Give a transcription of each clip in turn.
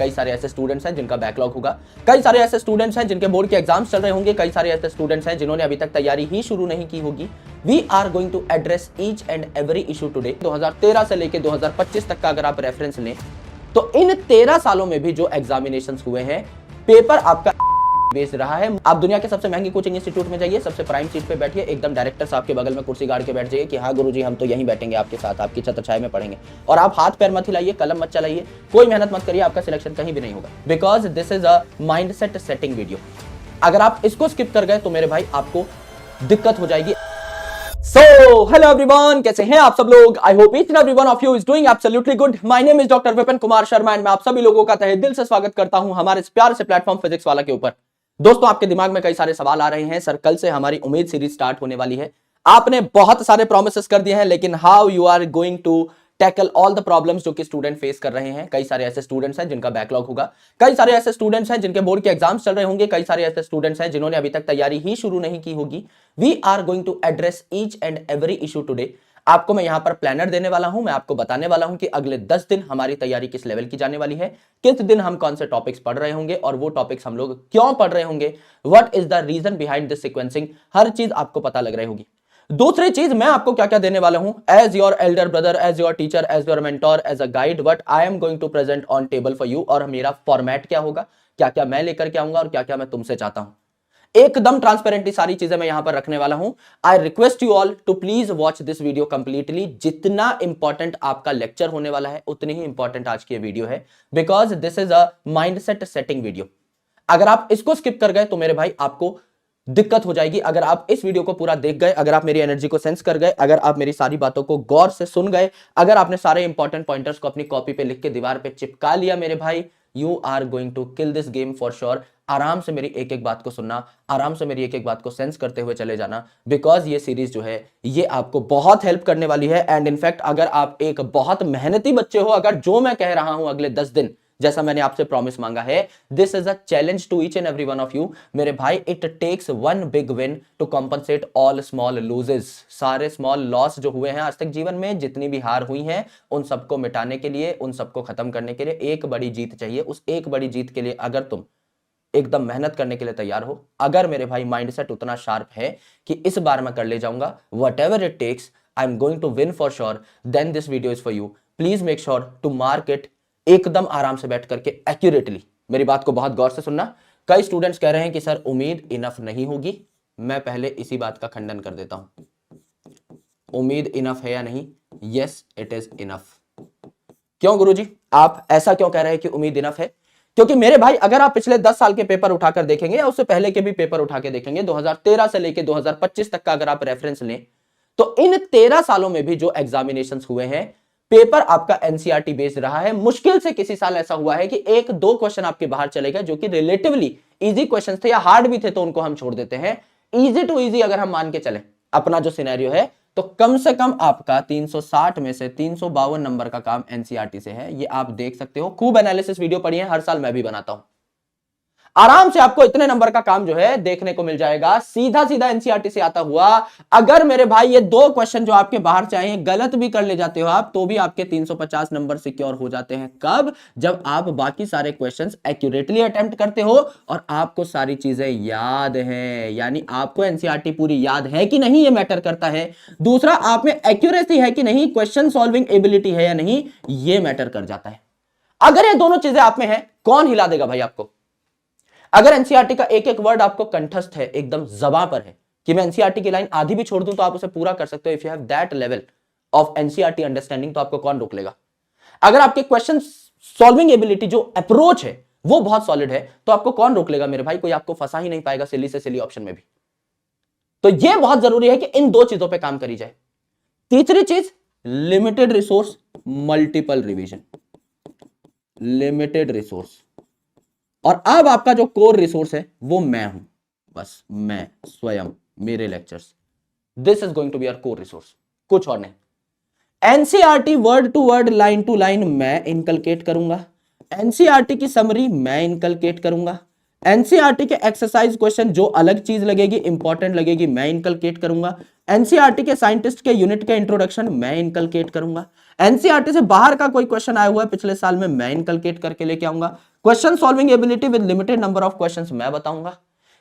कई सारे ऐसे स्टूडेंट्स हैं जिनका बैकलॉग होगा, कई सारे ऐसे स्टूडेंट्स हैं जिनके बोर्ड के एग्जाम्स चल रहे होंगे, कई सारे ऐसे स्टूडेंट्स हैं जिन्होंने अभी तक तैयारी ही शुरू नहीं की होगी। We are going to address each and every issue today. 2013 से लेकर 2025 तक का अगर आप रेफरेंस लें तो इन 13 सालों में भी जो एग्जामिनेशंस हुए हैं, पेपर आपका बेच रहा है। आप दुनिया के सबसे महंगी कोचिंग इंस्टीट्यूट में जाइए, सबसे प्राइम सीट पे बैठिए, एकदम डायरेक्टर साहब के बगल में कुर्सी गाड़ के बैठ जाइए कि हाँ गुरुजी हम तो यहीं बैठेंगे आपके साथ, आपकी छत्रछाया में पढ़ेंगे। और आप हाथ पैर मत हिलाइए, कलम मत चलाइए, कोई मेहनत मत करिए, आपका सिलेक्शन कहीं भी नहीं होगा। Because this is a mindset setting video. अगर आप इसको स्किप कर गए तो मेरे भाई आपको दिक्कत हो जाएगी। So, hello everyone, कैसे हैं आप सब लोग? I hope each and every one of you is doing absolutely good. My name is Dr. Vipin Kumar Sharma and मैं आप सभी लोगों का तहे दिल से स्वागत करता हूं हमारे इस प्यारे से प्लेटफॉर्म फिजिक्स वाला के ऊपर। दोस्तों, आपके दिमाग में कई सारे सवाल आ रहे हैं सर, कल से हमारी उम्मीद सीरीज स्टार्ट होने वाली है। आपने बहुत सारे प्रोमिसेस कर दिए हैं, लेकिन how you are going to tackle all the problems जो कि स्टूडेंट फेस कर रहे हैं। कई सारे ऐसे स्टूडेंट्स हैं जिनका बैकलॉग होगा, कई सारे ऐसे स्टूडेंट्स हैं जिनके बोर्ड के एग्जाम्स चल रहे होंगे, कई सारे ऐसे स्टूडेंट्स हैं जिन्होंने अभी तक तैयारी ही शुरू नहीं की होगी। We are going to address each and every issue today. आपको मैं यहां पर प्लानर देने वाला हूं, मैं आपको बताने वाला हूं कि अगले 10 दिन हमारी तैयारी किस लेवल की जाने वाली है, किस दिन हम कौन से टॉपिक्स पढ़ रहे होंगे और वो टॉपिक्स हम लोग क्यों पढ़ रहे होंगे, what is the reason behind this sequencing, हर चीज आपको पता लग रही होगी। दूसरी चीज, मैं आपको क्या क्या देने वाला हूं as your elder brother, as your teacher, as your mentor, as a guide, what I am going to present on table for you. और मेरा फॉर्मेट क्या होगा, क्या क्या मैं लेकर के आऊंगा और क्या क्या मैं तुमसे चाहता हूं, एकदम ट्रांसपेरेंटली सारी चीजें मैं यहां पर रखने वाला हूं। I request you all to please watch this video completely. जितना इंपॉर्टेंट आपका लेक्चर होने वाला है उतनी ही इंपॉर्टेंट आज की वीडियो है, because this is a mindset setting video. अगर आप इसको स्किप कर गए तो मेरे भाई आपको दिक्कत हो जाएगी। अगर आप इस वीडियो को पूरा देख गए, अगर आप मेरी एनर्जी को सेंस कर गए, अगर आप मेरी सारी बातों को गौर से सुन गए, अगर आपने सारे इंपॉर्टेंट पॉइंटर्स को अपनी कॉपी पे लिख के दीवार पे चिपका लिया मेरे भाई, you are going to kill this game for sure. आराम से मेरी एक एक बात को सुनना, आराम से मेरी एक एक बात को सेंस करते हुए चले जाना, बिकॉज ये सीरीज जो है ये आपको बहुत हेल्प करने वाली है। एंड इनफैक्ट अगर आप एक बहुत मेहनती बच्चे हो, अगर जो मैं कह रहा हूं अगले 10 दिन जैसा मैंने आपसे प्रॉमिस मांगा है, this is a challenge to each and every one of you मेरे भाई। It takes one big win to compensate all small losses. सारे स्मॉल लॉस जो हुए हैं आज तक जीवन में, जितनी भी हार हुई हैं, उन सबको मिटाने के लिए, उन सबको खत्म करने के लिए एक बड़ी जीत चाहिए। उस एक बड़ी जीत के लिए अगर तुम एकदम मेहनत करने के लिए तैयार हो, अगर मेरे भाई माइंडसेट उतना शार्प है कि इस बार मैं कर ले जाऊंगा, whatever it takes, I am going to win for sure, then this video is for you. Please make sure to mark it एकदम आराम से बैठ करके एक्यूरेटली। मेरी बात को बहुत गौर से सुनना। कई स्टूडेंट्स कह रहे हैं कि सर उम्मीद इनफ नहीं होगी। मैं पहले इसी बात का खंडन कर देता हूं। उम्मीद इनफ है या नहीं? Yes, it is enough. क्यों गुरुजी, आप ऐसा क्यों कह रहे हैं कि उम्मीद इनफ है? क्योंकि मेरे भाई अगर आप पिछले 10 साल के पेपर उठाकर देखेंगे या उससे पहले के भी पेपर उठा के देखेंगे, 2013 से लेकर 2025 तक का अगर आप रेफरेंस लें, तो इन 13 सालों में भी जो एग्जामिनेशंस हुए हैं, पेपर आपका एनसीईआरटी बेस्ड रहा है। मुश्किल से किसी साल ऐसा हुआ है कि एक दो क्वेश्चन आपके बाहर चले गए जो कि रिलेटिवली इजी क्वेश्चन थे, या हार्ड भी थे तो उनको हम छोड़ देते हैं। इजी टू इजी अगर हम मान के चले अपना जो सिनेरियो है, तो कम से कम आपका 360 में से 352 नंबर का काम एनसीईआरटी से है। ये आप देख सकते हो। खूब एनालिसिस वीडियो पढ़ी है, हर साल मैं भी बनाता हूं। आराम से आपको इतने नंबर का काम जो है देखने को मिल जाएगा, सीधा सीधा एनसीईआरटी से आता हुआ। अगर मेरे भाई ये दो क्वेश्चन जो आपके बाहर चाहिए गलत भी कर ले जाते हो आप, तो भी आपके 350 नंबर सिक्योर हो जाते हैं। कब? जब आप बाकी सारे क्वेश्चंस एक्यूरेटली अटेम्प्ट करते हो और आपको सारी चीजें याद हैं। यानी आपको एनसीईआरटी पूरी याद है कि नहीं, ये मैटर करता है। दूसरा, आप में एक्यूरेसी है कि नहीं, क्वेश्चन सॉल्विंग एबिलिटी है या नहीं, ये मैटर कर जाता है। अगर ये दोनों चीजें आप में है, कौन हिला देगा भाई आपको? अगर एनसीईआरटी का एक एक वर्ड आपको कंठस्थ है, एकदम ज़बां पर है कि मैं एनसीईआरटी की लाइन आधी भी छोड़ दूं तो आप उसे पूरा कर सकते हो, if you have that level of NCERT understanding, तो आपको कौन रोक लेगा? अगर आपके क्वेश्चन सॉल्विंग एबिलिटी जो अप्रोच है वो बहुत सॉलिड है, तो आपको कौन रोक लेगा मेरे भाई? कोई आपको फंसा ही नहीं पाएगा सिली से सिली ऑप्शन में भी। तो यह बहुत जरूरी है कि इन दो चीजों पर काम करी जाए। तीसरी चीज, limited resource multiple revision. Limited resource, और अब आपका जो कोर रिसोर्स है वो मैं हूं, बस मैं स्वयं, मेरे lectures. This is going to be our core resource, कुछ और नहीं। NCERT word to word, line to line मैं इनकलकेट करूंगा। एनसीईआरटी की समरी मैं इनकलकेट करूंगा। एनसीईआरटी के एक्सरसाइज क्वेश्चन जो अलग चीज लगेगी, इंपॉर्टेंट लगेगी, मैं इनकलकेट करूंगा। एनसीईआरटी के साइंटिस्ट के यूनिट के इंट्रोडक्शन मैं इनकलकेट करूंगा। एनसीईआरटी से बाहर का कोई क्वेश्चन आया हुआ है पिछले साल में, मैं इनकलकेट करके लेके आऊंगा। Question solving ability with limited number of questions मैं बताऊंगा।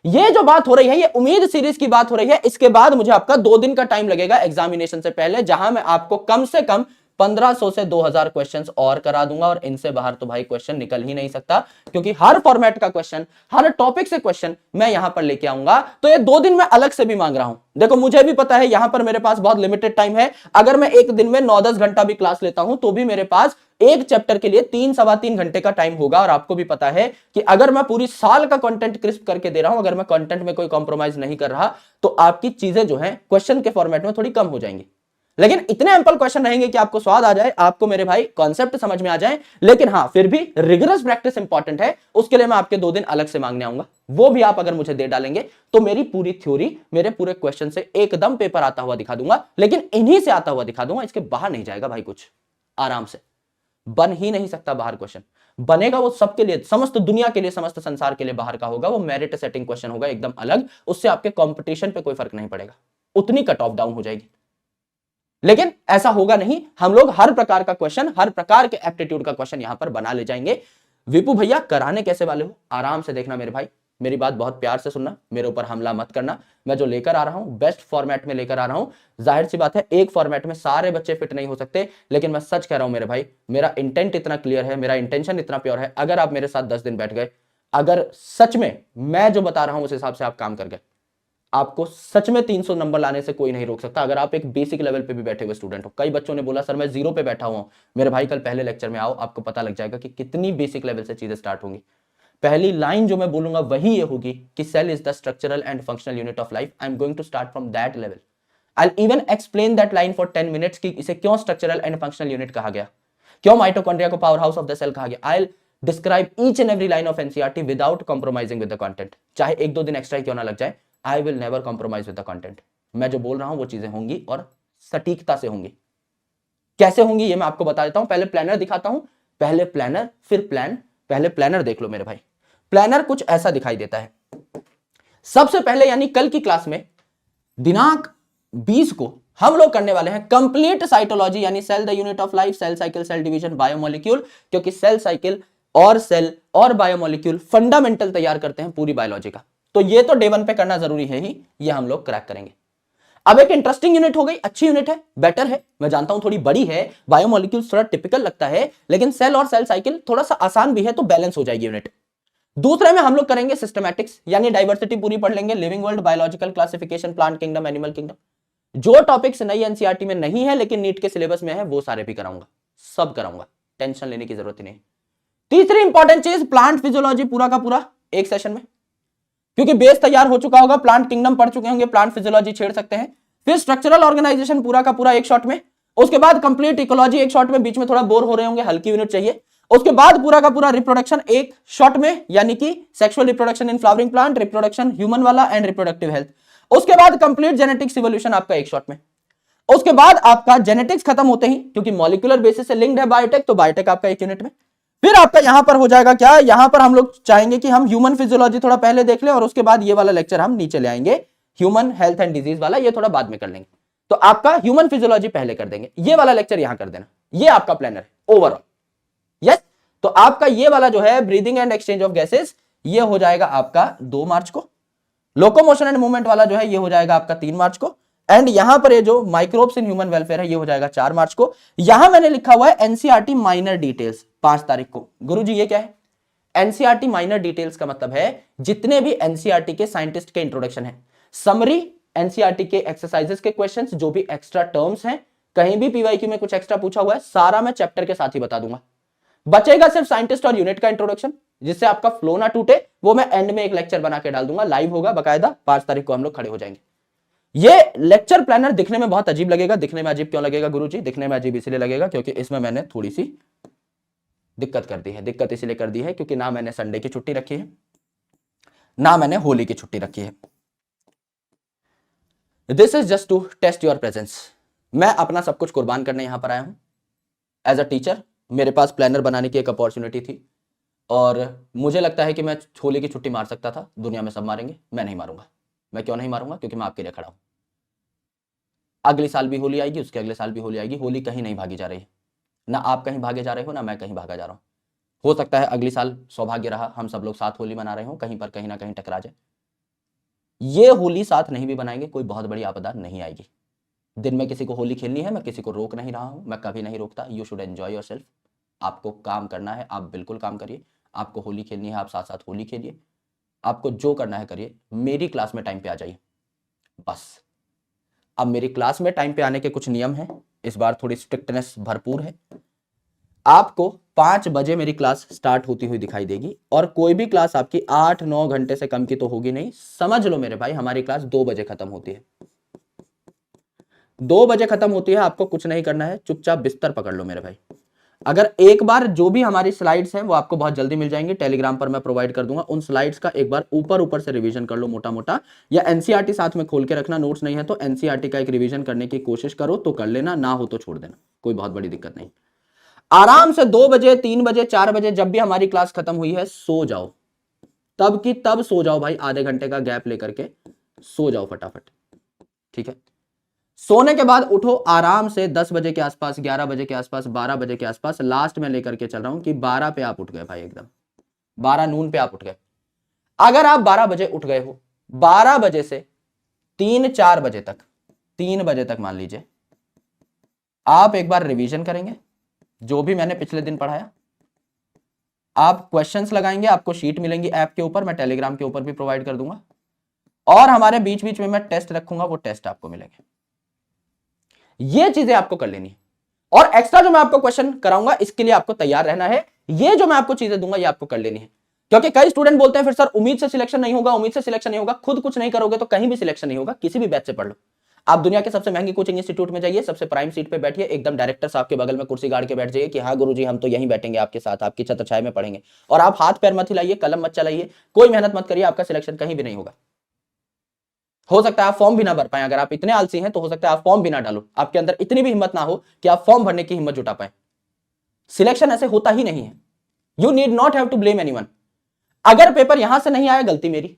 ये जो बात हो रही है ये उम्मीद सीरीज की बात हो रही है। इसके बाद मुझे आपका 2 दिन का टाइम लगेगा एग्जामिनेशन से पहले, जहां मैं आपको कम से कम 1500 से 2000 क्वेश्चंस और करा दूंगा, और इनसे बाहर तो भाई क्वेश्चन निकल ही नहीं सकता, क्योंकि हर फॉर्मेट का क्वेश्चन, हर टॉपिक से क्वेश्चन मैं यहां पर लेके आऊंगा। तो ये 2 दिन मैं अलग से भी मांग रहा हूं। देखो मुझे भी पता है यहां पर मेरे पास बहुत लिमिटेड टाइम है। अगर मैं एक दिन में 9-10 घंटा भी क्लास लेता हूं तो भी मेरे पास एक चैप्टर के लिए 3-3.25 घंटे का टाइम होगा। और आपको भी पता है कि अगर मैं पूरी साल का कंटेंट क्रिस्प करके दे रहा हूं, अगर मैं कंटेंट में कोई कॉम्प्रोमाइज नहीं कर रहा, तो आपकी चीजें जो है क्वेश्चन के फॉर्मेट में थोड़ी कम हो जाएंगी। लेकिन इतने एम्पल क्वेश्चन रहेंगे कि आपको स्वाद आ जाए, आपको मेरे भाई कॉन्सेप्ट समझ में आ जाए। लेकिन हां, फिर भी रिगरस प्रैक्टिस इंपॉर्टेंट है, उसके लिए मैं आपके 2 दिन अलग से मांगने आऊंगा। वो भी आप अगर मुझे दे डालेंगे तो मेरी पूरी थ्योरी, मेरे पूरे क्वेश्चन से एकदम पेपर आता हुआ दिखा दूंगा। लेकिन इन्हीं से आता हुआ दिखा दूंगा, इसके बाहर नहीं जाएगा भाई। कुछ आराम से बन ही नहीं सकता बाहर क्वेश्चन। बनेगा वो सबके लिए, समस्त दुनिया के लिए, समस्त संसार के लिए बाहर का होगा। वो मेरिट सेटिंग क्वेश्चन होगा एकदम अलग, उससे आपके कंपटीशन पे कोई फर्क नहीं पड़ेगा, उतनी कट ऑफ डाउन हो जाएगी। लेकिन ऐसा होगा नहीं, हम लोग हर प्रकार का क्वेश्चन, हर प्रकार के एप्टीट्यूड का क्वेश्चन यहां पर बना ले जाएंगे। विपू भैया कराने कैसे वाले हो, आराम से देखना मेरे भाई, मेरी बात बहुत प्यार से सुनना, मेरे ऊपर हमला मत करना। मैं जो लेकर आ रहा हूं बेस्ट फॉर्मेट में लेकर आ रहा हूं। जाहिर सी बात है एक फॉर्मेट में सारे बच्चे फिट नहीं हो सकते, लेकिन मैं सच कह रहा हूं मेरे भाई, मेरा इंटेंट इतना क्लियर है, मेरा इंटेंशन इतना प्योर है। अगर आप मेरे साथ 10 दिन बैठ गए, अगर सच में मैं जो बता रहा हूं उस हिसाब से आप काम कर गए, आपको सच में 300 नंबर लाने से कोई नहीं रोक सकता। अगर आप एक बेसिक लेवल पे भी बैठे हुए स्टूडेंट हो, कई बच्चों ने बोला सर मैं 0 पे बैठा हुआ हूं। मेरे भाई कल पहले लेक्चर में आओ, आपको पता लग जाएगा कि कितनी बेसिक लेवल से चीजें स्टार्ट होंगी। पहली लाइन जो मैं बोलूंगा वही ये होगी कि cell is the structural and functional unit of life. I am going to start from that level. I even explain that line for 10 minutes कि इसे क्यों स्ट्रक्चरल एंड फंक्शनल यूनिट कहा गया, क्यों माइटोकॉन्ड्रिया को powerhouse of the cell कहा गया। I describe each and every line of NCERT without compromising with the content. चाहे 1-2 दिन एक्स्ट्रा क्यों ना लग जाए, I will never compromise with the content. मैं जो बोल रहा हूं वो चीजें होंगी और सटीकता से होंगी। कैसे होंगी ये मैं आपको बता देता हूं। पहले प्लानर दिखाता हूं, पहले प्लानर फिर प्लान। पहले प्लानर देख लो मेरे भाई। प्लानर कुछ ऐसा दिखाई देता है। सबसे पहले यानी कल की क्लास में दिनांक 20 को हम लोग करने वाले हैं कंप्लीट साइटोलॉजी, यानी cell the unit of life, cell cycle, cell division, biomolecule. क्योंकि सेल साइकिल और सेल और बायोमोलिक्यूल फंडामेंटल तैयार करते हैं पूरी बायोलॉजी का। तो ये तो डे 1 पे करना जरूरी है ही, ये हम लोग क्रैक करेंगे। अब एक इंटरेस्टिंग यूनिट हो गई, अच्छी यूनिट है, बेटर है, मैं जानता हूं थोड़ी बड़ी है, बायोमोलिक्यूल्स थोड़ा टिपिकल लगता है, लेकिन सेल और सेल साइकिल थोड़ा सा आसान भी है, तो बैलेंस हो जाएगी यूनिट। दूसरे में हम लोग करेंगे सिस्टमैटिक्स, यानी डाइवर्सिटी पूरी पढ़ लेंगे, living world, biological classification, plant kingdom, animal kingdom. जो टॉपिक्स नई एनसीईआरटी में नहीं है लेकिन नीट के सिलेबस में है वो सारे भी कराऊंगा, सब कराऊंगा, टेंशन लेने की जरूरत ही नहीं। तीसरी इंपॉर्टेंट चीज प्लांट फिजियोलॉजी पूरा का पूरा एक सेशन में, क्योंकि बेस तैयार हो चुका होगा, प्लांट किंगडम पढ़ चुके होंगे, प्लांट फिजियोलॉजी छेड़ सकते हैं। फिर स्ट्रक्चरल ऑर्गेनाइजेशन पूरा का पूरा एक शॉट में। उसके बाद कंप्लीट इकोलॉजी एक शॉट में, बीच में थोड़ा बोर हो रहे होंगे, हल्की यूनिट चाहिए। उसके बाद पूरा का पूरा रिप्रोडक्शन एक शॉट में, यानी कि sexual reproduction in flowering plant, reproduction human वाला एंड रिप्रोडक्टिव हेल्थ। उसके बाद कंप्लीट जेनेटिक्स इवोल्यूशन आपका एक शॉट में। उसके बाद आपका जेनेटिक्स खत्म होते ही, क्योंकि मॉलिक्यूलर बेसिस से लिंक्ड है बायोटेक, तो बायोटेक आपका एक यूनिट में। फिर आपका यहां पर हो जाएगा क्या, यहां पर हम लोग चाहेंगे कि हम ह्यूमन फिजियोलॉजी थोड़ा पहले देख लें, और उसके बाद ये वाला लेक्चर हम नीचे ले आएंगे, ह्यूमन हेल्थ एंड डिजीज वाला, ये थोड़ा बाद में कर लेंगे। तो आपका ह्यूमन फिजियोलॉजी पहले कर देंगे, ये वाला लेक्चर यहां कर देना। ये आपका प्लानर है ओवरऑल। यस, तो आपका ये वाला जो है breathing and exchange of gases, ये हो जाएगा आपका 2 मार्च को। लोकोमोशन एंड मूवमेंट वाला जो है ये हो जाएगा आपका 3 मार्च को। एंड यहां पर ये जो माइक्रोब्स इन ह्यूमन वेलफेयर है ये हो जाएगा 4 मार्च को। यहां मैंने लिखा हुआ है एनसीईआरटी माइनर डिटेल्स 5 तारीख को। गुरुजी ये क्या है? एनसीईआरटी माइनर डिटेल्स का मतलब है जितने भी एनसीईआरटी के साइंटिस्ट के इंट्रोडक्शन है, समरी एनसीईआरटी के एक्सरसाइजेस के क्वेश्चंस, जो भी एक्स्ट्रा टर्म्स हैं, कहीं भी पीवाईक्यू में कुछ एक्स्ट्रा पूछा हुआ है, सारा मैं चैप्टर के साथ ही बता दूंगा। बचेगा सिर्फ साइंटिस्ट और यूनिट का इंट्रोडक्शन, जिससे आपका फ्लो ना टूटे, वो मैं एंड में एक लेक्चर बना के डाल दूंगा, लाइव होगा बकायदा। 5 तारीख को हम लोग खड़े हो जाएंगे। ये लेक्चर प्लानर दिखने में बहुत अजीब लगेगा। दिखने में अजीब क्यों लगेगा गुरुजी? दिखने में अजीब इसलिए लगेगा क्योंकि इसमें मैंने थोड़ी सी दिक्कत कर दी है। दिक्कत इसलिए कर दी है क्योंकि ना मैंने संडे की छुट्टी रखी है, ना मैंने होली की छुट्टी रखी है। This is just to test your presence. मैं अपना सब कुछ कुर्बान करने यहां पर आया हूं एज अ टीचर। मेरे पास प्लानर बनाने की एक अपॉर्चुनिटी थी, और मुझे लगता है कि मैं होली की छुट्टी मार सकता था। दुनिया में सब मारेंगे, मैं नहीं मारूंगा। मैं क्यों नहीं मारूंगा? क्योंकि मैं आपके लिए खड़ा हूं। अगले साल भी होली आएगी, उसके अगले साल भी होली आएगी। होली कहीं नहीं भागी जा रही है, ना आप कहीं भागे जा रहे हो, ना मैं कहीं भागा जा रहा हूं। हो सकता है अगले साल सौभाग्य रहा, हम सब लोग साथ होली मना रहे हो, कहीं पर कहीं ना कहीं टकरा जाए। ये होली साथ नहीं भी बनाएंगे, कोई बहुत बड़ी आपदा नहीं आएगी। दिन में किसी को होली खेलनी है, मैं किसी को रोक नहीं रहा हूं, मैं कभी नहीं रोकता। You should enjoy your self. आपको काम करना है, आप बिल्कुल काम करिए। आपको होली खेलनी है, आप साथ साथ होली खेलिए। आपको जो करना है करिए। मेरी क्लास में टाइम पे आ जाइए बस। अब मेरी क्लास में टाइम पे आने के कुछ नियम हैं, इस बार थोड़ी स्ट्रिक्टनेस भरपूर है। आपको 5 बजे मेरी क्लास स्टार्ट होती हुई दिखाई देगी, और कोई भी क्लास आपकी 8-9 घंटे से कम की तो होगी नहीं। समझ लो मेरे भाई, हमारी क्लास 2 बजे खत्म होती है। 2 बजे खत्म होती है। आपको कुछ नहीं करना है, चुपचाप बिस्तर पकड़ लो मेरे भाई। अगर एक बार जो भी हमारी स्लाइड्स हैं वो आपको बहुत जल्दी मिल जाएंगी, टेलीग्राम पर मैं प्रोवाइड कर दूंगा। उन स्लाइड्स का एक बार ऊपर ऊपर से रिवीजन कर लो मोटा मोटा, या एनसीईआरटी साथ में खोल के रखना। नोट्स नहीं है तो एनसीईआरटी का एक रिवीजन करने की कोशिश करो तो कर लेना, ना हो तो छोड़ देना, कोई बहुत बड़ी दिक्कत नहीं। आराम से 2 बजे, 3 बजे, 4 बजे जब भी हमारी क्लास खत्म हुई है सो जाओ, तब की तब सो जाओ भाई। आधे घंटे का गैप लेकर के सो जाओ फटाफट, ठीक है। सोने के बाद उठो आराम से 10 बजे के आसपास, 11 बजे के आसपास, 12 बजे के आसपास। लास्ट में लेकर के चल रहा हूं कि 12 पे आप उठ गए भाई, एकदम 12 नून पे आप उठ गए। अगर आप 12 बजे उठ गए हो, 12 बजे से 3-4 बजे तक, 3 बजे तक मान लीजिए, आप एक बार रिवीजन करेंगे जो भी मैंने पिछले दिन पढ़ाया। आप क्वेश्चंस लगाएंगे, आपको शीट मिलेंगी ऐप के ऊपर, मैं टेलीग्राम के ऊपर भी प्रोवाइड कर दूंगा, और हमारे बीच बीच में मैं टेस्ट रखूंगा, वो टेस्ट आपको मिलेंगे। ये चीजें आपको कर लेनी है। और एक्स्ट्रा जो मैं आपको क्वेश्चन कराऊंगा इसके लिए आपको तैयार रहना है। ये जो मैं आपको चीजें दूंगा ये आपको कर लेनी है, क्योंकि कई स्टूडेंट बोलते हैं फिर सर उम्मीद से सिलेक्शन नहीं होगा, उम्मीद से सिलेक्शन नहीं होगा। खुद कुछ नहीं करोगे तो कहीं भी सिलेक्शन नहीं होगा। किसी भी बैच से पढ़ लो, आप दुनिया के सबसे महंगी कोचिंग इंस्टीट्यूट में जाइए, सबसे प्राइम सीट पे बैठिए, एकदम डायरेक्टर साहब के बगल में कुर्सी गाड़ के बैठ जाइए कि हाँ गुरुजी हम तो यहीं बैठेंगे आपके साथ, आपकी छत्रछाया में पढ़ेंगे। और आप हाथ पैर मत हिलाइए, कलम मत चलाइए, कोई मेहनत मत करिए, आपका सिलेक्शन कहीं भी नहीं होगा। हो सकता है आप फॉर्म भी ना भर पाए, अगर आप इतने आलसी हैं तो हो सकता है आप फॉर्म भी ना डालो, आपके अंदर इतनी भी हिम्मत ना हो कि आप फॉर्म भरने की हिम्मत जुटा पाए। सिलेक्शन ऐसे होता ही नहीं है। You need not have to blame anyone. अगर पेपर यहां से नहीं आया गलती मेरी,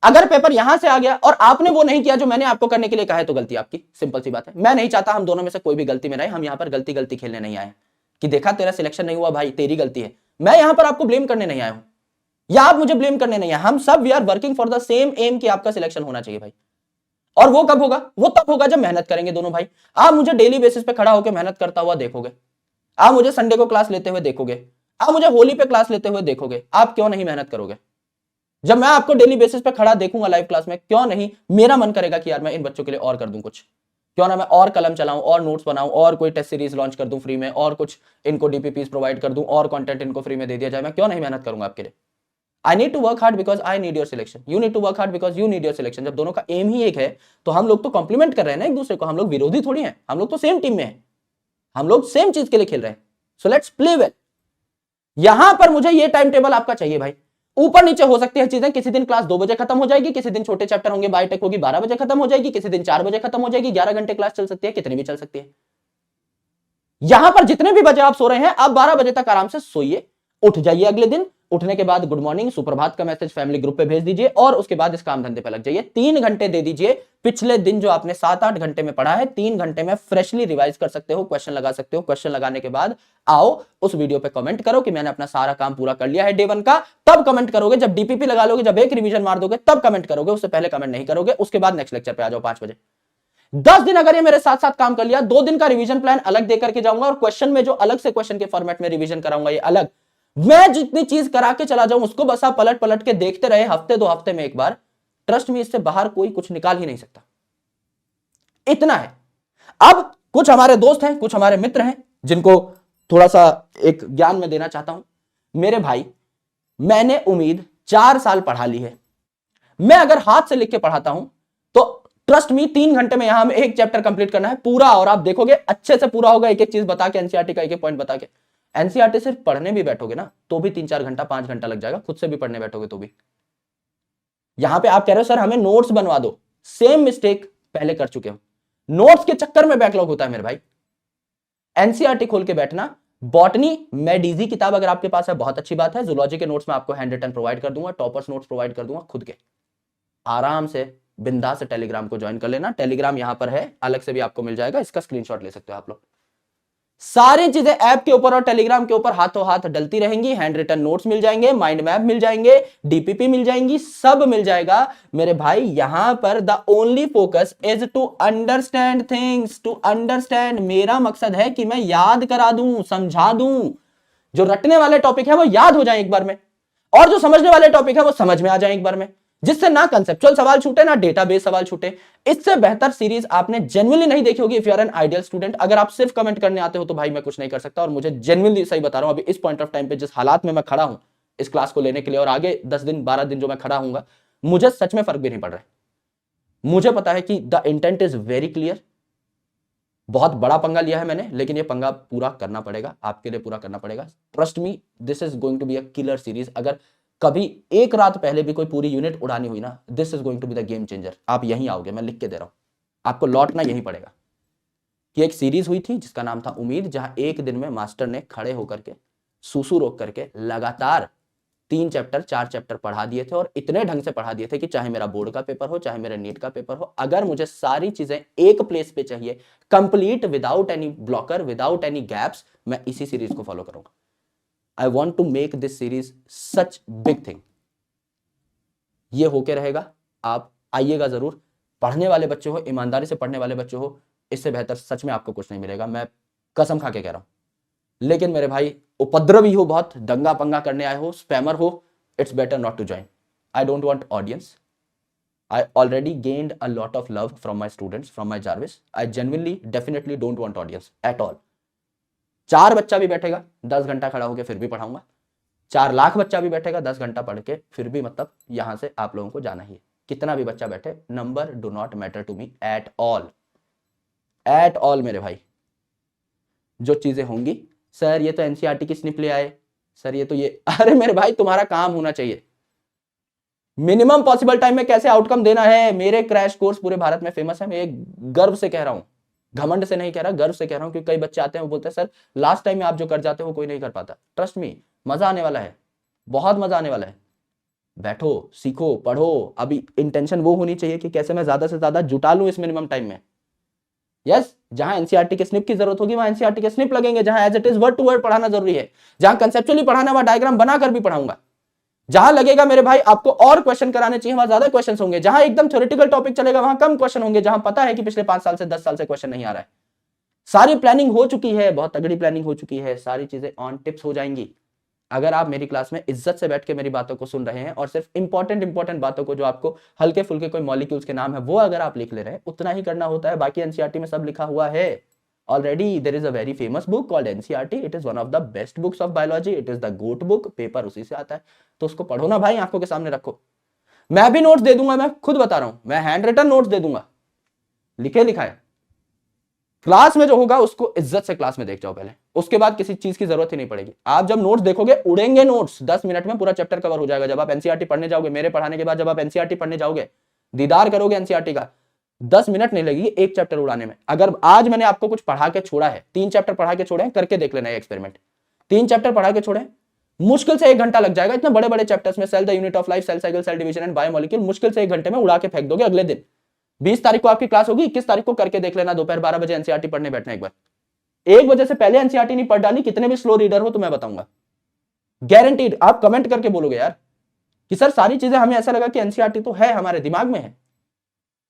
अगर पेपर यहां से आ गया और आपने वो नहीं किया जो मैंने आपको करने के लिए कहा है तो गलती आपकी, सिंपल सी बात है। मैं नहीं चाहता हम दोनों में से कोई भी गलती में रहे। हम यहां पर गलती गलती खेलने नहीं आए कि देखा तेरा सिलेक्शन नहीं हुआ भाई तेरी गलती है। मैं यहां पर आपको ब्लेम करने नहीं आया हूं, या आप मुझे ब्लेम करने नहीं आए। हम सब we are working for the same aim कि आपका सिलेक्शन होना चाहिए भाई। और वो कब होगा? वो तब होगा जब मेहनत करेंगे दोनों भाई। आप मुझे डेली बेसिस पे खड़ा होकर मेहनत करता हुआ देखोगे, आप मुझे संडे को क्लास लेते हुए देखोगे, आप मुझे होली पे क्लास लेते हुए देखोगे। आप क्यों नहीं मेहनत करोगे? जब मैं आपको डेली बेसिस पे खड़ा देखूंगा लाइव क्लास में, क्यों नहीं मेरा मन करेगा कि यार मैं इन बच्चों के लिए और कर दूं कुछ। क्यों ना मैं और कलम चलाऊं, और नोट्स बनाऊं, और कोई टेस्ट सीरीज लॉन्च कर दूं फ्री में, और कुछ इनको डीपीपीस प्रोवाइड कर दूं, और कंटेंट इनको फ्री में दे दिया जाए। मैं क्यों नहीं मेहनत करूंगा आपके लिए? I need to work hard because I need your selection, you need to work hard because you need your selection. जब दोनों का एम ही एक है तो हम लोग तो कॉम्प्लीमेंट कर रहे हैं ना एक दूसरे को, हम लोग विरोधी थोड़ी हैं, हम लोग तो सेम टीम में हैं, हम लोग सेम चीज के लिए खेल रहे हैं। So let's play well. यहां पर मुझे ये टाइम टेबल आपका चाहिए भाई। ऊपर नीचे हो सकती है चीजें, किसी दिन क्लास 2 बजे खत्म हो जाएगी, किसी दिन छोटे चैप्टर होंगे बायोटेक होगी 12 बजे खत्म हो जाएगी, किसी दिन 4 बजे खत्म हो जाएगी, 11 घंटे क्लास चल सकती है, कितनी भी चल सकती है। यहां पर जितने भी बजे आप सो रहे हैं, आप 12 बजे तक आराम से सोइए, उठ जाइए। अगले दिन उठने के बाद गुड मॉर्निंग सुप्रभात का मैसेज फैमिली ग्रुप पे भेज दीजिए, और उसके बाद इस काम धंधे पे लग जाइए। 3 घंटे दे दीजिए। पिछले दिन जो आपने 7-8 घंटे में पढ़ा है, 3 घंटे में फ्रेशली रिवाइज कर सकते हो, क्वेश्चन लगा सकते हो। क्वेश्चन लगाने के बाद आओ उस वीडियो पे कमेंट करो कि मैंने अपना सारा काम पूरा कर लिया है डे 1 का। तब कमेंट करोगे, जब डीपीपी लगा लोगे, जब एक रिवीजन मार दोगे तब कमेंट करोगे, उससे पहले कमेंट नहीं करोगे। उसके बाद नेक्स्ट लेक्चर पे आ जाओ 5 बजे। 10 दिन अगर ये मेरे साथ साथ काम कर लिया, 2 दिन का रिवीजन प्लान अलग देकर के जाऊंगा, और क्वेश्चन में जो अलग से क्वेश्चन के फॉर्मेट में रिवीजन कराऊंगा ये अलग। मैं जितनी चीज करा के चला जाऊं उसको बस आप पलट पलट के देखते रहे, हफ्ते 2 हफ्ते में एक बार। ट्रस्ट में इससे बाहर कोई कुछ निकाल ही नहीं सकता। इतना है। अब कुछ हमारे दोस्त हैं, कुछ हमारे मित्र हैं जिनको थोड़ा सा एक ज्ञान में देना चाहता हूं। मेरे भाई, मैंने उम्मीद 4 साल पढ़ा ली है। मैं अगर हाथ से लिख के पढ़ाता हूं तो ट्रस्ट मी 3 घंटे में यहां में एक चैप्टर कंप्लीट करना है पूरा, और आप देखोगे अच्छे से पूरा होगा, एक एक चीज बता के, एनसीईआरटी का एक एक पॉइंट बता के। एनसीईआरटी सिर्फ पढ़ने भी बैठोगे ना तो भी 3-4 घंटा 5 घंटा लग जाएगा, खुद से भी पढ़ने बैठोगे तो भी। यहां पे आप कह रहे हो सर हमें नोट्स बनवा दो, सेम मिस्टेक पहले कर चुके हो। नोट्स के चक्कर में बैकलॉग होता है मेरे भाई। एनसीईआरटी खोल के बैठना। बॉटनी मेडिजी किताब अगर आपके पास है बहुत अच्छी बात है। जूलॉजी के नोट्स में आपको हैंड रिटन प्रोवाइड कर दूंगा, टॉपर्स नोट्स प्रोवाइड कर दूंगा खुद के। आराम से बिंदास से टेलीग्राम को ज्वाइन कर लेना। टेलीग्राम यहां पर है, अलग से भी आपको मिल जाएगा, इसका स्क्रीनशॉट ले सकते हो आप लोग। सारी चीजें ऐप के ऊपर और टेलीग्राम के ऊपर हाथों हाथ डलती रहेंगी। हैंड रिटन नोट्स मिल जाएंगे, माइंड मैप मिल जाएंगे, डीपीपी मिल जाएंगी, सब मिल जाएगा मेरे भाई। यहां पर the only focus is to understand things, to understand. मेरा मकसद है कि मैं याद करा दूं, समझा दूं। जो रटने वाले टॉपिक है वो याद हो जाए एक बार में, और जो समझने वाले टॉपिक है वो समझ में आ जाए एक बार में, जिससे ना कंसेप्चुअल सवाल छूटे ना डेटाबेस सवाल छूटे। इससे बेहतर सीरीज आपने जेन्युइनली नहीं देखी होगी if you are an ideal student. अगर आप सिर्फ कमेंट करने आते हो तो भाई मैं कुछ नहीं कर सकता, और मुझे जेन्युइनली सही बता रहा हूं, अभी इस पॉइंट ऑफ टाइम पे जिस हालात में मैं खड़ा हूं इस क्लास को लेने के लिए, और आगे 10 दिन 12 दिन जो मैं खड़ा हूंगा, मुझे सच में फर्क भी नहीं पड़ रहा है। मुझे पता है कि the intent is very clear. बहुत बड़ा पंगा लिया है मैंने, लेकिन ये पंगा पूरा करना पड़ेगा, आपके लिए पूरा करना पड़ेगा। Trust me, this is going to be a killer series. अगर कभी एक रात पहले भी कोई पूरी यूनिट उड़ानी हुई ना, this is going to be the game changer. आप यहीं आओगे, मैं लिख के दे रहा हूं, आपको लौटना यहीं पड़ेगा। कि एक सीरीज हुई थी जिसका नाम था उम्मीद, जहां एक दिन में मास्टर ने खड़े होकर के सूसू रोक करके लगातार 3 चैप्टर 4 चैप्टर पढ़ा दिए थे, और इतने ढंग से पढ़ा दिए थे कि चाहे मेरा बोर्ड का पेपर हो, चाहे मेरा नीट का पेपर हो, अगर मुझे सारी चीजें एक प्लेस पे चाहिए, complete without any blocker, without any gaps, मैं इसी सीरीज को फॉलो करूंगा। I want to make this series such big thing. ये होके रहेगा, आप आइएगा जरूर। पढ़ने वाले बच्चे हो, ईमानदारी से पढ़ने वाले बच्चे हो, इससे बेहतर सच में आपको कुछ नहीं मिलेगा, मैं कसम खा के कह रहा हूं। लेकिन मेरे भाई उपद्रवी हो, बहुत दंगा पंगा करने आए हो, स्पैमर हो, it's better not to join. I don't want audience. I already gained a lot of love from my students, from my Jarvis. I genuinely, definitely don't want audience at all. 4 बच्चा भी बैठेगा 10 घंटा खड़ा होकर फिर भी पढ़ाऊंगा। 4 लाख बच्चा भी बैठेगा 10 घंटा पढ़ के फिर भी, मतलब यहां से आप लोगों को जाना ही है। कितना भी बच्चा बैठे, number do not matter to me at all, at all मेरे भाई। जो चीजें होंगी, सर ये तो एनसीईआरटी की स्निप ले आए, सर ये तो ये, अरे मेरे भाई तुम्हारा काम होना चाहिए मिनिमम पॉसिबल टाइम में कैसे आउटकम देना है। मेरे क्रैश कोर्स पूरे भारत में फेमस है, मैं एक गर्व से कह रहा हूं, घमंड से नहीं कह रहा, गर्व से कह रहा हूं। क्योंकि कई बच्चे आते हैं वो बोलते हैं सर लास्ट टाइम में आप जो कर जाते हो कोई नहीं कर पाता। ट्रस्ट मी, मजा आने वाला है, बहुत मजा आने वाला है। बैठो, सीखो, पढ़ो। अभी इंटेंशन वो होनी चाहिए कि कैसे मैं ज्यादा से ज्यादा जुटा लूं इस मिनिमम टाइम में। यस, जहां एनसीईआरटी के स्निप की जरूरत होगी वहां एनसीईआरटी के स्निप लगेंगे, जहां as it is word to word पढ़ाना जरूरी है, जहां कंसेप्चुअली पढ़ाना वहां डायग्राम बनाकर भी पढ़ाऊंगा। जहां लगेगा मेरे भाई आपको और क्वेश्चन कराने चाहिए वहां ज्यादा क्वेश्चन होंगे, जहां एकदम थ्योरेटिकल टॉपिक चलेगा वहां कम क्वेश्चन होंगे, जहां पता है कि पिछले 5 साल से 10 साल से क्वेश्चन नहीं आ रहा है। सारी प्लानिंग हो चुकी है, बहुत तगड़ी प्लानिंग हो चुकी है, सारी चीजें ऑन टिप्स हो जाएंगी। अगर आप मेरी क्लास में इज्जत से बैठ के मेरी बातों को सुन रहे हैं, और सिर्फ इंपॉर्टेंट बातों को, जो आपको हल्के फुल्के कोई मॉलिक्यूल्स के नाम है वो अगर आप लिख ले रहे हैं, उतना ही करना होता है। बाकी एनसीईआरटी में सब लिखा हुआ है already. There is a very famous book called NCERT, it is one of the best books of biology, it is the GOAT book, paper उसी से आता है। तो उसको पढ़ो ना भाई, आंखों के सामने रखो। मैं भी नोट्स दे दूंगा, मैं खुद बता रहा हूं, मैं हैंड रिटन नोट्स दे दूंगा, लिखे लिखाए। क्लास में जो होगा उसको इज्जत से क्लास में देख जाओ पहले, उसके बाद किसी चीज की जरूरत ही नहीं पड़ेगी। आप जब नोट्स देखोगे उड़ेंगे नोट्स, 10 मिनट में पूरा चैप्टर कवर हो जाएगा। जब आप एनसीईआरटी पढ़ने जाओगे, मेरे पढ़ाने के बाद जब आप एनसीईआरटी पढ़ने जाओगे, दीदार करोगे एनसीईआरटी का, 10 मिनट नहीं लगेगी एक चैप्टर उड़ाने में। अगर आज मैंने आपको कुछ पढ़ा के छोड़ा है, 3 चैप्टर पढ़ा के छोड़े हैं, करके देख लेना एक्सपेरिमेंट। 3 चैप्टर पढ़ा के छोड़े, मुश्किल से 1 घंटा लग जाएगा। इतने बड़े बड़े चैप्टर्स में, cell the unit of life, cell cycle, cell division and biomolecule, मुश्किल से 1 घंटे में उड़ा के फेंक दोगे। अगले दिन 20 तारीख को आपकी क्लास होगी, 21 तारीख को करके देख लेना, दोपहर 12 बजे एनसीईआरटी पढ़ने बैठना। एक बार 1 बजे से पहले एनसीईआरटी नहीं पढ़ डाली, कितने भी स्लो रीडर हो तो मैं बताऊंगा, गारंटीड। आप कमेंट करके बोलोगे यार कि सर सारी चीजें हमें ऐसा लगा कि एनसीईआरटी तो है, हमारे दिमाग में है।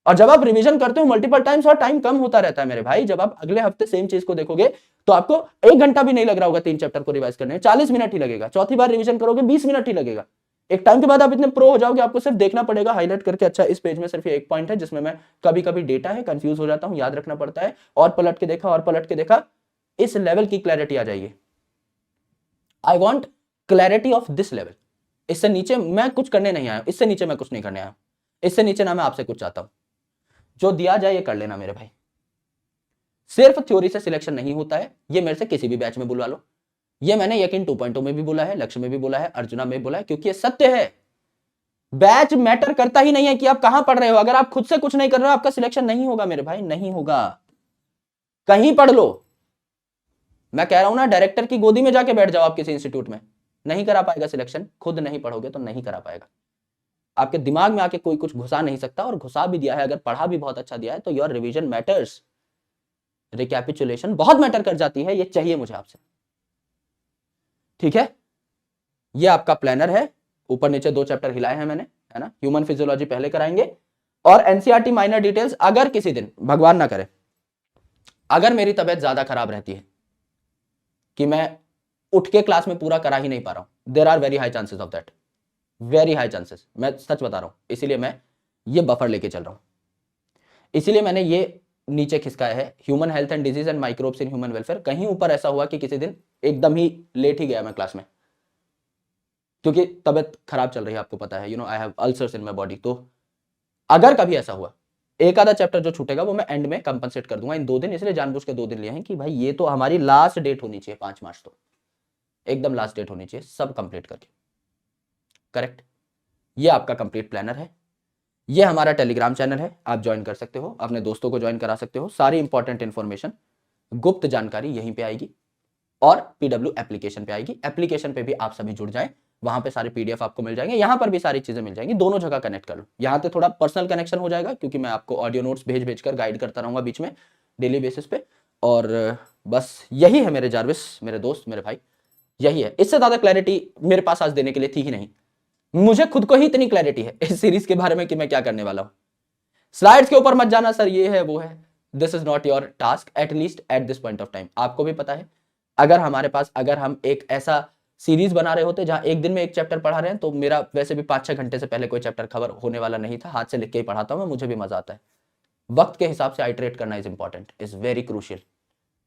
और जब आप रिवीजन करते हो मल्टीपल टाइम्स और टाइम कम होता रहता है मेरे भाई, जब आप अगले हफ्ते सेम चीज को देखोगे तो आपको 1 घंटा भी नहीं लग रहा होगा 3 चैप्टर को रिवाइज करने में, 40 मिनट ही लगेगा। चौथी बार रिवीजन करोगे 20 मिनट ही लगेगा। एक टाइम के बाद आप इतने प्रो हो जाओगे, आपको सिर्फ देखना पड़ेगा हाईलाइट करके, अच्छा इस पेज में सिर्फ एक पॉइंट है जिसमें मैं कभी कभी डेटा है कंफ्यूज हो जाता हूं, याद रखना पड़ता है, और पलट के देखा और पलट के देखा, इस लेवल की क्लैरिटी आ जाएगी। I want clarity of this level. इससे नीचे मैं कुछ करने नहीं आया, इससे नीचे मैं कुछ नहीं करने आया, इससे नीचे ना मैं आपसे कुछ चाहता हूं। जो दिया जाए ये कर लेना मेरे भाई। सिर्फ थ्योरी से सिलेक्शन नहीं होता है, ये मेरे से किसी भी बैच में बुलवा लो। ये मैंने यकीन 2.0 में भी बोला है, लक्ष्य में भी बोला है, अर्जुना में भी बोला है, क्योंकि ये सत्य है। बैच मैटर करता ही नहीं है कि आप कहां पढ़ रहे हो। अगर आप खुद से कुछ नहीं कर रहे हो, आपका सिलेक्शन नहीं होगा मेरे भाई, नहीं होगा। कहीं पढ़ लो, मैं कह रहा हूं ना, डायरेक्टर की गोदी में जाके बैठ जाओ आप किसी इंस्टीट्यूट में, नहीं करा पाएगा सिलेक्शन। खुद नहीं पढ़ोगे तो नहीं करा पाएगा। आपके दिमाग में आके कोई कुछ घुसा नहीं सकता, और घुसा भी दिया है, अगर पढ़ा भी बहुत अच्छा दिया है, तो योर रिवीजन मैटर्स, रिकैपिचुलेशन बहुत मैटर कर जाती है, ये चाहिए मुझे आपसे। ठीक है, ये आपका प्लानर है, ऊपर नीचे 2 चैप्टर हिलाए हैं मैंने, है ना। ह्यूमन फिजियोलॉजी पहले कराएंगे, और एनसीईआरटी माइनर डिटेल्स। अगर किसी दिन भगवान ना करे, अगर मेरी तबीयत ज्यादा खराब रहती है कि मैं उठ के क्लास में पूरा करा ही नहीं पा रहा हूं, there are very high chances of that, very high chances, मैं सच बता रहा हूं, इसीलिए मैं ये बफर लेके चल रहा हूं। इसीलिए मैंने ये नीचे खिसकाया है, human health and disease and microbes in human welfare. कहीं ऊपर ऐसा हुआ कि किसी दिन एकदम ही लेट ही गया मैं क्लास में, क्योंकि तबियत खराब चल रही है, आपको पता है, you know I have ulcers in my body. तो अगर कभी ऐसा हुआ, एक आधा चैप्टर जो छूटेगा वो मैं एंड में कंपनसेट कर दूंगा इन 2 दिन, इसलिए जानबूझ के 2 दिन लिए हैं कि भाई ये तो हमारी लास्ट डेट होनी चाहिए, 5 मार्च तो एकदम लास्ट डेट होनी चाहिए सब कंप्लीट करके। करेक्ट, ये आपका कंप्लीट प्लानर है। ये हमारा टेलीग्राम चैनल है, आप ज्वाइन कर सकते हो, अपने दोस्तों को ज्वाइन करा सकते हो। सारी इंपॉर्टेंट इंफॉर्मेशन, गुप्त जानकारी यहीं पे आएगी, और पीडब्ल्यू एप्लीकेशन पे आएगी। एप्लीकेशन पे भी आप सभी जुड़ जाएं, वहां पे सारे पीडीएफ आपको मिल जाएंगे, यहां पर भी सारी चीजें मिल जाएंगी, दोनों जगह कनेक्ट कर लो। यहां पे थोड़ा पर्सनल कनेक्शन हो जाएगा, क्योंकि मैं आपको ऑडियो नोट्स भेज भेज कर गाइड करता रहूंगा बीच में डेली बेसिस पे। और बस यही है मेरे जारविस, मेरे दोस्त, मेरे भाई, यही है। इससे ज्यादा क्लैरिटी मेरे पास आज देने के लिए थी ही नहीं, मुझे खुद को ही इतनी क्लैरिटी है इस सीरीज के बारे में कि मैं क्या करने वाला हूं। स्लाइड्स के ऊपर मत जाना सर, ये है वो है, this is not your task, at least at this point of time. आपको भी पता है, अगर हमारे पास, अगर हम एक ऐसा सीरीज बना रहे होते जहां एक दिन में एक चैप्टर पढ़ा रहे हैं, तो मेरा वैसे भी 5-6 घंटे से पहले कोई चैप्टर कवर होने वाला नहीं था। हाथ से लिख के ही पढ़ाता हूं मैं, मुझे भी मजा आता है। वक्त के हिसाब से आइटरेट करना is important, is very crucial.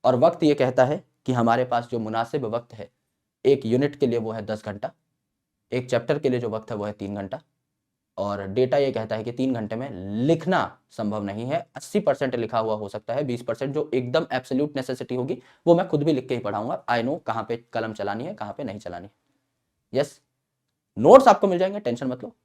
और वक्त ये कहता है कि हमारे पास जो मुनासिब वक्त है एक यूनिट के लिए वो है 10 घंटा, एक चैप्टर के लिए जो वक्त है वो है 3 घंटा, और डेटा ये कहता है कि 3 घंटे में लिखना संभव नहीं है। 80% लिखा हुआ हो सकता है, 20% जो एकदम एब्सोल्यूट नेसेसिटी होगी वो मैं खुद भी लिख के ही पढ़ाऊंगा। आई नो कहां पे कलम चलानी है, कहां पे नहीं चलानी है। यस, नोट्स आपको मिल जाएंगे, टेंशन मत लो।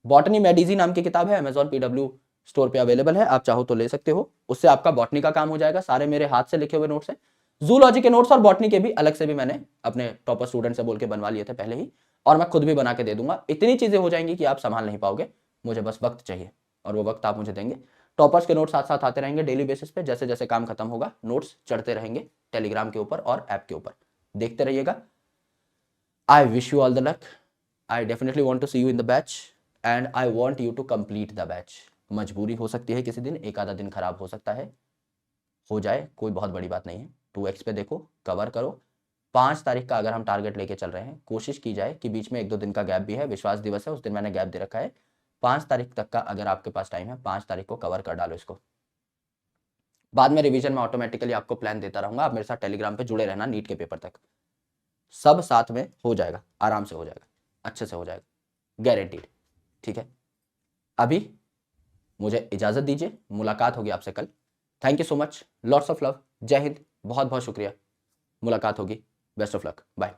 बॉटनी मेडिजी नाम की किताब है, अमेजॉन पीडब्ल्यू स्टोर पे अवेलेबल है, आप चाहो तो ले सकते हो। उससे आपका बॉटनी का काम हो जाएगा, सारे मेरे हाथ से लिखे हुए नोट्स हैं। जूलॉजी के नोट्स और बॉटनी के भी अलग से भी मैंने अपने टॉपर स्टूडेंट से बोल के बनवा लिए थे पहले ही, और मैं खुद भी बना के दे दूंगा। इतनी चीजें हो जाएंगी कि आप संभाल नहीं पाओगे, मुझे बस वक्त चाहिए, और वो वक्त आप मुझे देंगे। टॉपर्स के नोट्स साथ साथ आते रहेंगे डेली बेसिस पे, जैसे जैसे काम खत्म होगा नोट्स चढ़ते रहेंगे टेलीग्राम के ऊपर और ऐप के ऊपर, देखते रहिएगा। I wish you all the luck, I definitely want to see you in the batch, and I want you to complete the batch. मजबूरी हो सकती है किसी दिन, एक आधा दिन खराब हो सकता है, हो जाए, कोई बहुत बड़ी बात नहीं है। 2x पे देखो, कवर करो। 5 तारीख का अगर हम टारगेट लेके चल रहे हैं, कोशिश की जाए कि बीच में 1-2 दिन का गैप भी है, विश्वास दिवस है, उस दिन मैंने गैप दे रखा है। 5 तारीख तक का अगर आपके पास टाइम है, 5 तारीख को कवर कर डालो इसको। बाद में रिवीजन में ऑटोमेटिकली आपको प्लान देता रहूंगा, आप मेरे साथ टेलीग्राम पे जुड़े रहना नीट के पेपर तक। सब साथ में हो जाएगा, आराम से हो जाएगा, अच्छे से हो जाएगा, गारंटीड। ठीक है, अभी मुझे इजाजत दीजिए, मुलाकात होगी आपसे कल। Thank you so much, lots of love, जय हिंद, बहुत बहुत शुक्रिया। मुलाकात होगी, बेस्ट ऑफ लक, बाय।